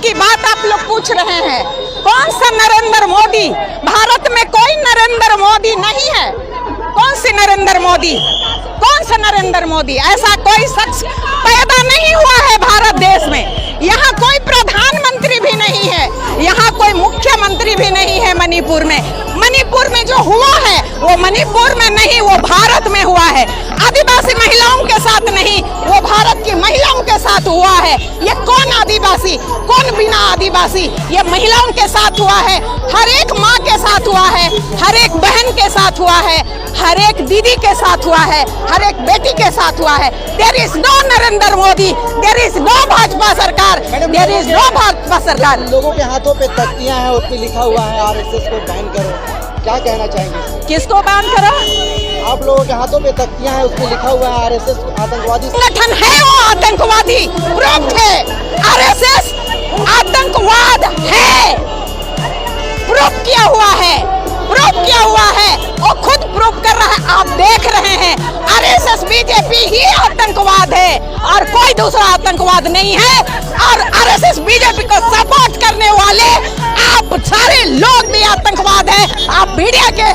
की बात आप लोग पूछ रहे हैं। कौन सा नरेंद्र मोदी? भारत में कोई नरेंद्र मोदी नहीं है। कौन सी नरेंद्र मोदी? कौन सा नरेंद्र मोदी? ऐसा कोई शख्स पैदा नहीं हुआ है भारत देश में। यहाँ कोई प्रधानमंत्री भी नहीं है, यहाँ कोई मुख्यमंत्री भी नहीं है। मणिपुर में जो हुआ है वो मणिपुर में नहीं, वो भारत में हुआ है। आदिवासी महिलाओं के साथ नहीं, वो भारत की महिलाओं के साथ हुआ है। ये कौन आदिवासी, कौन बिना आदिवासी? ये महिलाओं के साथ हुआ है, हर एक माँ के साथ हुआ है, हर एक बहन के साथ हुआ है, हर एक दीदी के साथ हुआ है, हर एक बेटी के साथ हुआ है। There is no Narendra Modi, there is no Bhajpa sarkar, there is no Bhajpa सरकार। लोगों के हाथों पे तख्तियां हैं, उस पे लिखा हुआ है आरएसएस को बैन करो, क्या कहना चाहेंगे? किसको बैन करो? आप लोगों के हाथों पे तख्तियां हैं, उस पे लिखा हुआ है आरएसएस आतंकवादी संगठन है, वो आतंकवादी प्रूफ है। आरएसएस आतंकवाद है, प्रूफ किया हुआ है, प्रूफ किया हुआ है, वो खुद प्रूफ कर रहा है। आप देख रहे हैं आरएसएस बीजेपी ही आतंकवाद है और कोई दूसरा आतंकवाद नहीं है। और आरएसएस बीजेपी को सपोर्ट करने वाले आप सारे लोग भी आतंकवाद है। आप मीडिया के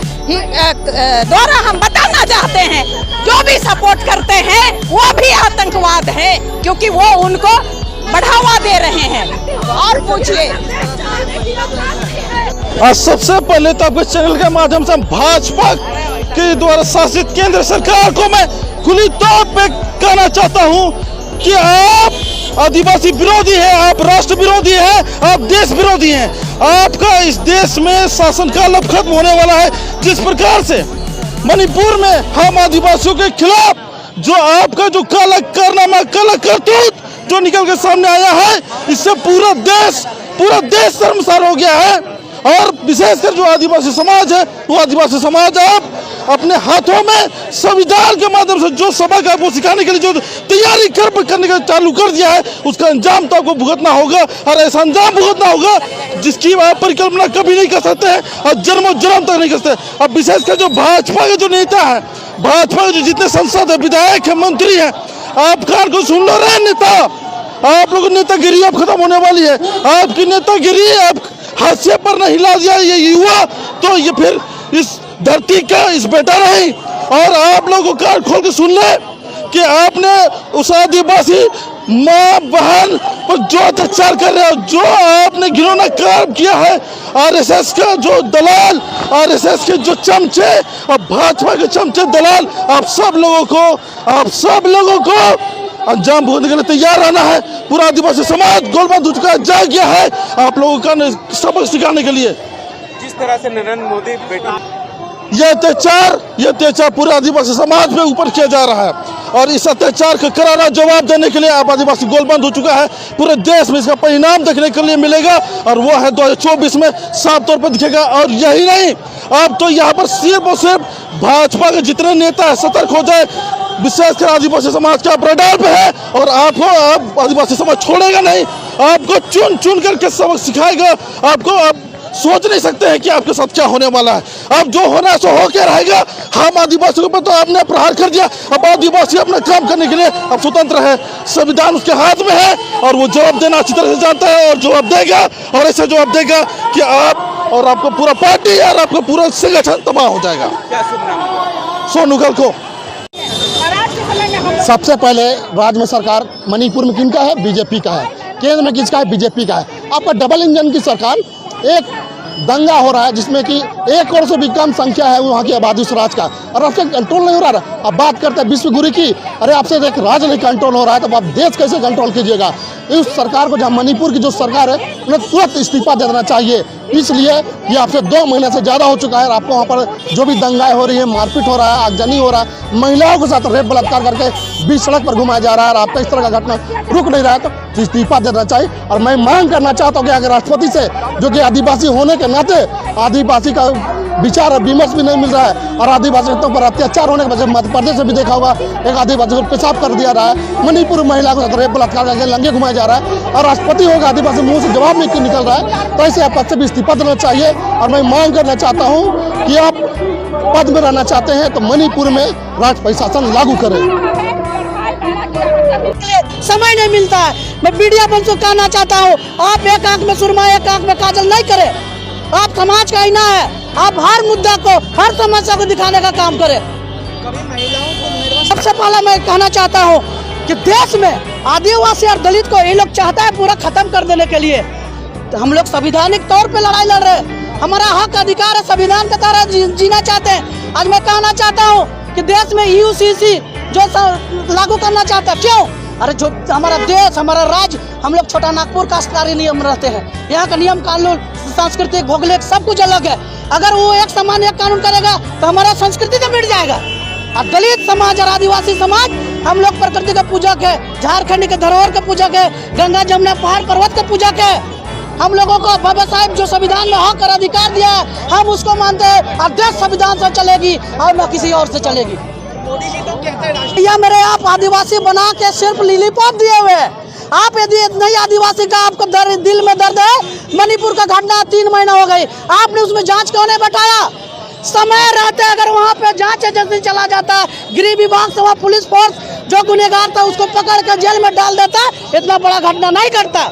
द्वारा हम बताना चाहते हैं, जो भी सपोर्ट करते हैं वो भी आतंकवाद है, क्योंकि वो उनको बढ़ावा दे रहे हैं। और पूछिए। सबसे पहले तो आपके चैनल के माध्यम से भाजपा के द्वारा शासित केंद्र सरकार को मैं खुली तौर पे कहना चाहता हूं कि आप आदिवासी विरोधी हैं, आप राष्ट्र विरोधी हैं, आप देश विरोधी हैं। आपका इस देश में शासनकाल अब खत्म होने वाला है। जिस प्रकार से मणिपुर में हम आदिवासियों के खिलाफ जो आपका जो काला कारनामा, काला करतूत जो निकल के सामने आया है, इससे पूरा देश शर्मसार हो गया है। और विशेषकर जो आदिवासी समाज है, वो आदिवासी समाज आप अपने हाथों में संविधान के माध्यम से जो सबक है वो सिखाने के लिए जो तैयारी करने का चालू कर दिया है, उसका अंजाम तो आपको भुगतना होगा। और ऐसा अंजाम भुगतना होगा जिसकी आप परिकल्पना कभी नहीं कर सकते हैं और जन्मों जन्म तक नहीं कर सकते। अब विशेषकर जो भाजपा के जो नेता है, भाजपा के जो जितने सांसद है, विधायक है, मंत्री है, आप कान को सुन लो रहे नेता, आप लोगों की नेतागिरी अब खत्म होने वाली है। आपकी नेतागिरी आप हाशिए पर नहीं ला दिया ये युवा, तो ये फिर इस धरती का इस बेटा नहीं। और आप लोगों कान खोल के सुन ले कि आपने उस आदिवासी माँ बहन पर जो अत्याचार कर रहे हो, जो आपने घिनौना काम किया है, आरएसएस का जो दलाल, आरएसएस के जो चमचे और भाजपा के चमचे दलाल, आप सब लोगों को अंजाम भुगतने के लिए तैयार रहना है। पूरा आदिवासी समाज गोलबंद हो चुका है, जाग गया है आप लोगों का सबक सिखाने के लिए। जिस तरह से नरेंद्र मोदी ये अत्याचार पूरे आदिवासी समाज पे ऊपर किया जा रहा है और इस अत्याचार का करारा जवाब देने के लिए आप आदिवासी गोलबंद हो चुका है। पूरे देश में इसका परिणाम देखने के लिए मिलेगा और वो है 2024 में साफ तौर पर दिखेगा। और यही नहीं, अब तो यहाँ पर सिर्फ और सिर्फ भाजपा के जितने नेता है सतर्क हो जाए, विशेषकर आदिवासी समाज का रडार पे है और आप आदिवासी समाज छोड़ेगा नहीं। आपको चुन चुन करके सबक सिखाएगा। आपको आप सोच नहीं सकते हैं कि आपके साथ क्या होने वाला है। अब जो होना सो होकर रहेगा। हम आदिवासियों पर तो आपने प्रहार कर दिया, अब आदिवासी अपना काम करने के लिए अब स्वतंत्र है। संविधान उसके हाथ में है और वो जवाब देना अच्छी तरह से जानता है और जवाब देगा। और ऐसा जवाब देगा कि आप और आपका पूरा पार्टी और आपका पूरा संगठन तबाह हो जाएगा। सोनूगल को सबसे पहले राज्य में सरकार मणिपुर में किनका है? बीजेपी का है। केंद्र में किसका है? बीजेपी का है। आपका डबल इंजन की सरकार, एक दंगा हो रहा है जिसमें कि 1 करोड़ से भी कम संख्या है वहाँ की आबादी उस राज्य का, और आपसे कंट्रोल नहीं हो रहा है। अब बात करते हैं विश्व गुरु की, अरे आपसे एक राज्य नहीं कंट्रोल हो रहा है तो आप देश कैसे कंट्रोल कीजिएगा? इस सरकार को, जहाँ मणिपुर की जो सरकार है, उन्हें तुरंत इस्तीफा दे देना चाहिए। इसलिए ये आपसे 2 महीने से ज़्यादा हो चुका है। आपको वहाँ पर जो भी दंगाएं हो रही है, मारपीट हो रहा है, आगजनी हो रहा है, महिलाओं के साथ रेप बलात्कार करके बीच सड़क पर घुमाया जा रहा है और आपका इस तरह का घटना रुक नहीं रहा है तो इस्तीफा देना चाहिए। और मैं मांग करना चाहता हूँ कि अगर राष्ट्रपति से, जो कि आदिवासी होने के नाते आदिवासी का विचार और विमर्श भी नहीं मिल रहा है और आदिवासी पर अत्याचार होने के वजह से मध्य प्रदेश में भी देखा होगा एक आदिवासी को पेशाब कर दिया रहा है, मणिपुर महिला को रेप बलात्कार करके लंगे घुमाया जा रहा है और राष्ट्रपति होगा आदिवासी मुंह से जवाब नहीं निकल रहा है। तो ऐसे आप पद से भी इस्तीफा देना चाहिए। और मैं मांग करना चाहता हूँ कि आप पद में रहना चाहते हैं तो मणिपुर में राज प्रशासन लागू करें। समय नहीं मिलता है। मैं मीडिया बंद को कहना चाहता हूँ, आप एक आंख में सुरमा एक आंख में काजल नहीं करें। आप समाज का आईना है, आप हर मुद्दा को हर समस्या को दिखाने का काम करें। सबसे पहले मैं कहना चाहता हूँ कि देश में आदिवासी और दलित को ये लोग चाहता है पूरा खत्म कर देने के लिए। तो हम लोग संवैधानिक तौर पे लड़ाई लड़ रहे हैं, हमारा हक अधिकार है, संविधान के तहत जीना चाहते हैं। आज मैं कहना चाहता हूँ कि देश में यूसीसी जो लागू करना चाहता है, क्यों? अरे जो हमारा देश हमारा राज्य, हम लोग छोटा नागपुर का सरकारी नियम रहते हैं, यहाँ का नियम कानून सांस्कृतिक भौगोलिक सब कुछ अलग है। अगर वो एक समान एक कानून करेगा तो हमारा संस्कृति तो मिट जाएगा। और दलित समाज और आदिवासी समाज हम लोग प्रकृति का पूजक है, झारखंड के धरोहर का पूजक है, गंगा जमुना पहाड़ पर्वत का पूजक है। हम लोगों को बाबा साहब जो संविधान में हक और अधिकार दिया है, हम उसको मानते हैं और देश संविधान से चलेगी और न किसी और से चलेगी। मोदी जी तो कहते हैं या मेरे आप आदिवासी बना के सिर्फ लिलीपॉप दिए हुए हैं। आप यदि नहीं आदिवासी का आपको दिल में दर्द है, मणिपुर का घटना 3 महीना हो गई, आपने उसमें जांच क्यों नहीं बैठाया? समय रहते अगर वहाँ पे जांच एजेंसी चला जाता, गृह विभाग से वहाँ पुलिस फोर्स जो गुनहगार था उसको पकड़ कर जेल में डाल देता, इतना बड़ा घटना नहीं करता।